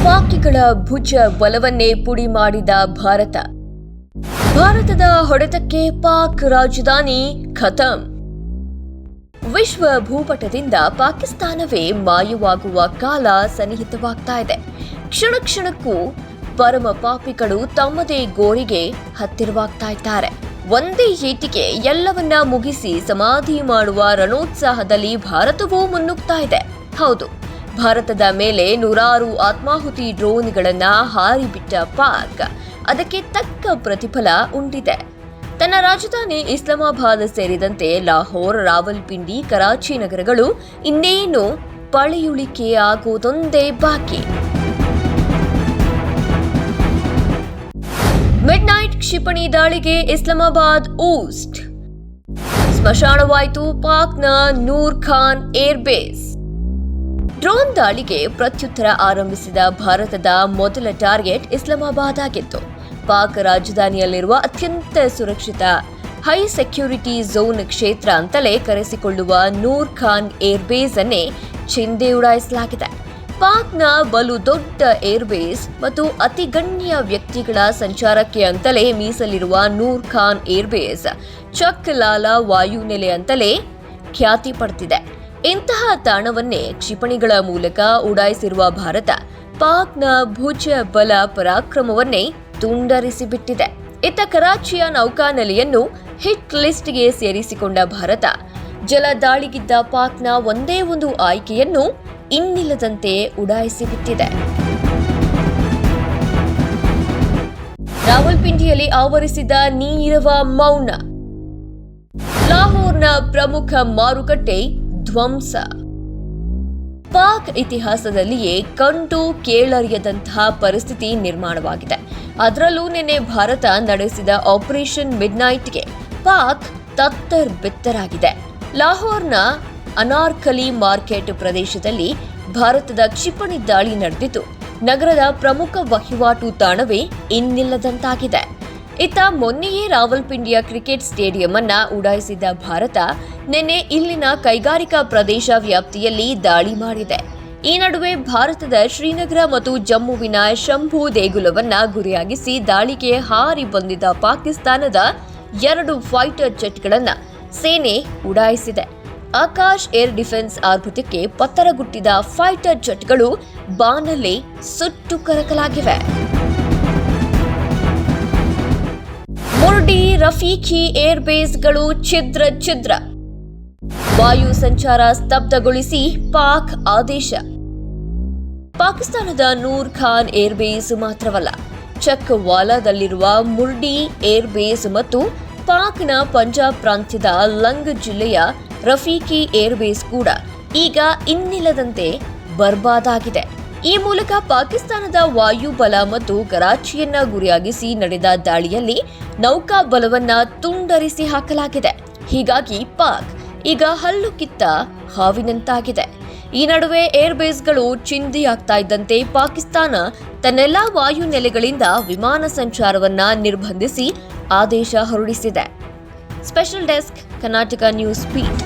ಪಾಕಿಗಳ ಭುಜ ಬಲವನ್ನೇ ಪುಡಿ ಮಾಡಿದ ಭಾರತದ ಹೊಡೆತಕ್ಕೆ ಪಾಕ್ ರಾಜಧಾನಿ ಖತಮ್. ವಿಶ್ವ ಭೂಪಟದಿಂದ ಪಾಕಿಸ್ತಾನವೇ ಮಾಯವಾಗುವ ಕಾಲ ಸನ್ನಿಹಿತವಾಗ್ತಾ ಇದೆ. ಕ್ಷಣ ಕ್ಷಣಕ್ಕೂ ಪರಮ ಪಾಪಿಗಳು ತಮ್ಮದೇ ಗೋರಿಗೆ ಹತ್ತಿರವಾಗ್ತಾ ಇದ್ದಾರೆ. ಒಂದೇ ಏಟಿಗೆ ಎಲ್ಲವನ್ನ ಮುಗಿಸಿ ಸಮಾಧಿ ಮಾಡುವ ರಣೋತ್ಸಾಹದಲ್ಲಿ ಭಾರತವೂ ಮುನ್ನುಗ್ತಾ ಇದೆ. ಹೌದು, ಭಾರತದ ಮೇಲೆ ನೂರಾರು ಆತ್ಮಾಹುತಿ ಡ್ರೋನ್ಗಳನ್ನ ಹಾರಿಬಿಟ್ಟ ಪಾಕ್ ಅದಕ್ಕೆ ತಕ್ಕ ಪ್ರತಿಫಲ ಉಂಡಿದೆ. ತನ್ನ ರಾಜಧಾನಿ ಇಸ್ಲಾಮಾಬಾದ್ ಸೇರಿದಂತೆ ಲಾಹೋರ್, ರಾವಲ್ಪಿಂಡಿ, ಕರಾಚಿ ನಗರಗಳು ಇನ್ನೇನು ಪಳೆಯುಳಿಕೆ ಆಗೋದೊಂದೇ ಬಾಕಿ. ಮಿಡ್ ನೈಟ್ ಕ್ಷಿಪಣಿ ದಾಳಿಗೆ ಇಸ್ಲಾಮಾಬಾದ್ ಊಸ್ಟ್. ಸ್ಮಶಾನವಾಯಿತು ಪಾಕ್ನ ನೂರ್ ಖಾನ್ ಏರ್ಬೇಸ್. ಡ್ರೋನ್ ದಾಳಿಗೆ ಪ್ರತ್ಯುತ್ತರ ಆರಂಭಿಸಿದ ಭಾರತದ ಮೊದಲ ಟಾರ್ಗೆಟ್ ಇಸ್ಲಾಮಾಬಾದ್ ಆಗಿತ್ತು. ಪಾಕ್ ರಾಜಧಾನಿಯಲ್ಲಿರುವ ಅತ್ಯಂತ ಸುರಕ್ಷಿತ ಹೈ ಸೆಕ್ಯೂರಿಟಿ ಝೋನ್ ಕ್ಷೇತ್ರ ಅಂತಲೇ ಕರೆಸಿಕೊಳ್ಳುವ ನೂರ್ ಖಾನ್ ಏರ್ಬೇಸ್ ಅನ್ನೇ ಚಿಂದೆ ಉಡಾಯಿಸಲಾಗಿದೆ. ಪಾಕ್ನ ಬಲು ದೊಡ್ಡ ಏರ್ಬೇಸ್ ಮತ್ತು ಅತಿಗಣ್ಯ ವ್ಯಕ್ತಿಗಳ ಸಂಚಾರಕ್ಕೆ ಅಂತಲೇ ಮೀಸಲಿರುವ ನೂರ್ ಖಾನ್ ಏರ್ಬೇಸ್ ಚಕ್ಲಾಲಾ ವಾಯುನೆಲೆ ಅಂತಲೇ ಖ್ಯಾತಿ ಪಡೆದಿದೆ. ಇಂತಹ ತಾಣವನ್ನೇ ಕ್ಷಿಪಣಿಗಳ ಮೂಲಕ ಉಡಾಯಿಸಿರುವ ಭಾರತ ಪಾಕ್ನ ಭುಜ ಬಲ ಪರಾಕ್ರಮವನ್ನೇ ತುಂಡರಿಸಿಬಿಟ್ಟಿದೆ. ಇತ್ತ ಕರಾಚಿಯ ನೌಕಾನೆಲೆಯನ್ನು ಹಿಟ್ ಲಿಸ್ಟ್ಗೆ ಸೇರಿಸಿಕೊಂಡ ಭಾರತ ಜಲ ದಾಳಿಗಿದ್ದ ಪಾಕ್ನ ಒಂದೇ ಒಂದು ಆಯ್ಕೆಯನ್ನು ಇನ್ನಿಲ್ಲದಂತೆ ಉಡಾಯಿಸಿಬಿಟ್ಟಿದೆ. ರಾವಲ್ಪಿಂಡಿಯಲ್ಲಿ ಆವರಿಸಿದ ನೀರವ ಮೌನ. ಲಾಹೋರ್ನ ಪ್ರಮುಖ ಮಾರುಕಟ್ಟೆ ಧ್ವಂಸ. ಪಾಕ್ ಇತಿಹಾಸದಲ್ಲಿಯೇ ಕಂಡು ಕೇಳರಿಯದಂತಹ ಪರಿಸ್ಥಿತಿ ನಿರ್ಮಾಣವಾಗಿದೆ. ಅದರಲ್ಲೂ ನಿನ್ನೆ ಭಾರತ ನಡೆಸಿದ ಆಪರೇಷನ್ ಮಿಡ್ ನೈಟ್ಗೆ ಪಾಕ್ ತತ್ತರ್ ಬಿತ್ತರಾಗಿದೆ. ಲಾಹೋರ್ನ ಅನಾರ್ಕಲಿ ಮಾರ್ಕೆಟ್ ಪ್ರದೇಶದಲ್ಲಿ ಭಾರತದ ಕ್ಷಿಪಣಿ ದಾಳಿ ನಡೆದಿದ್ದು ನಗರದ ಪ್ರಮುಖ ವಹಿವಾಟು ತಾಣವೇ ಇನ್ನಿಲ್ಲದಂತಾಗಿದೆ. ಇತ್ತ ಮೊನ್ನೆಯೇ ರಾವಲ್ಪಿಂಡಿಯ ಕ್ರಿಕೆಟ್ ಸ್ಟೇಡಿಯಂ ಅನ್ನ ಉಡಾಯಿಸಿದ್ದ ಭಾರತ ನಿನ್ನೆ ಇಲ್ಲಿನ ಕೈಗಾರಿಕಾ ಪ್ರದೇಶ ವ್ಯಾಪ್ತಿಯಲ್ಲಿ ದಾಳಿ ಮಾಡಿದೆ. ಈ ನಡುವೆ ಭಾರತದ ಶ್ರೀನಗರ ಮತ್ತು ಜಮ್ಮುವಿನ ಶಂಭು ದೇಗುಲವನ್ನ ಗುರಿಯಾಗಿಸಿ ದಾಳಿಗೆ ಹಾರಿ ಬಂದಿದ್ದ ಪಾಕಿಸ್ತಾನದ 2 ಫೈಟರ್ ಜೆಟ್ಗಳನ್ನ ಸೇನೆ ಉಡಾಯಿಸಿದೆ. ಆಕಾಶ್ ಏರ್ ಡಿಫೆನ್ಸ್ ಆರ್ಭಟಕ್ಕೆ ಪತ್ತರಗುಟ್ಟಿದ ಫೈಟರ್ ಜೆಟ್ಗಳು ಬಾನಲ್ಲೇ ಸುಟ್ಟು ಕರಕಲಾಗಿವೆ. ಮುರ್ಡಿ, ರಫೀಕಿ ಏರ್ ಬೇಸ್ಗಳು ಛಿದ್ರ. ವಾಯು ಸಂಚಾರ ಸ್ತಬ್ಧಗೊಳಿಸಿ ಪಾಕ್ ಆದೇಶ. ಪಾಕಿಸ್ತಾನದ ನೂರ್ ಖಾನ್ ಏರ್ ಬೇಸ್ ಮಾತ್ರವಲ್ಲ, ಚಕ್ವಾಲಾದಲ್ಲಿರುವ ಮುರ್ಡಿ ಏರ್ ಬೇಸ್ ಮತ್ತು ಪಾಕ್ನ ಪಂಜಾಬ್ ಪ್ರಾಂತ್ಯದ ಲಂಗ್ ಜಿಲ್ಲೆಯ ರಫೀಕಿ ಏರ್ ಬೇಸ್ ಕೂಡ ಈಗ ಇನ್ನಿಲ್ಲದಂತೆ ಬರ್ಬಾದಾಗಿದೆ. ಈ ಮೂಲಕ ಪಾಕಿಸ್ತಾನದ ವಾಯುಬಲ ಮತ್ತು ಕರಾಚಿಯನ್ನ ಗುರಿಯಾಗಿಸಿ ನಡೆದ ದಾಳಿಯಲ್ಲಿ ನೌಕಾ ಬಲವನ್ನ ತುಂಡರಿಸಿ ಹಾಕಲಾಗಿದೆ. ಹೀಗಾಗಿ ಪಾಕ್ ಈಗ ಹಲ್ಲು ಕಿತ್ತ ಹಾವಿನಂತಾಗಿದೆ. ಈ ನಡುವೆ ಏರ್ ಬೇಸ್ಗಳು ಚಿಂದಿಯಾಗ್ತಾ ಇದ್ದಂತೆ ಪಾಕಿಸ್ತಾನ ತನ್ನೆಲ್ಲಾ ವಾಯುನೆಲೆಗಳಿಂದ ವಿಮಾನ ಸಂಚಾರವನ್ನ ನಿರ್ಬಂಧಿಸಿ ಆದೇಶ ಹೊರಡಿಸಿದೆ. Special desk, Karnataka news beet.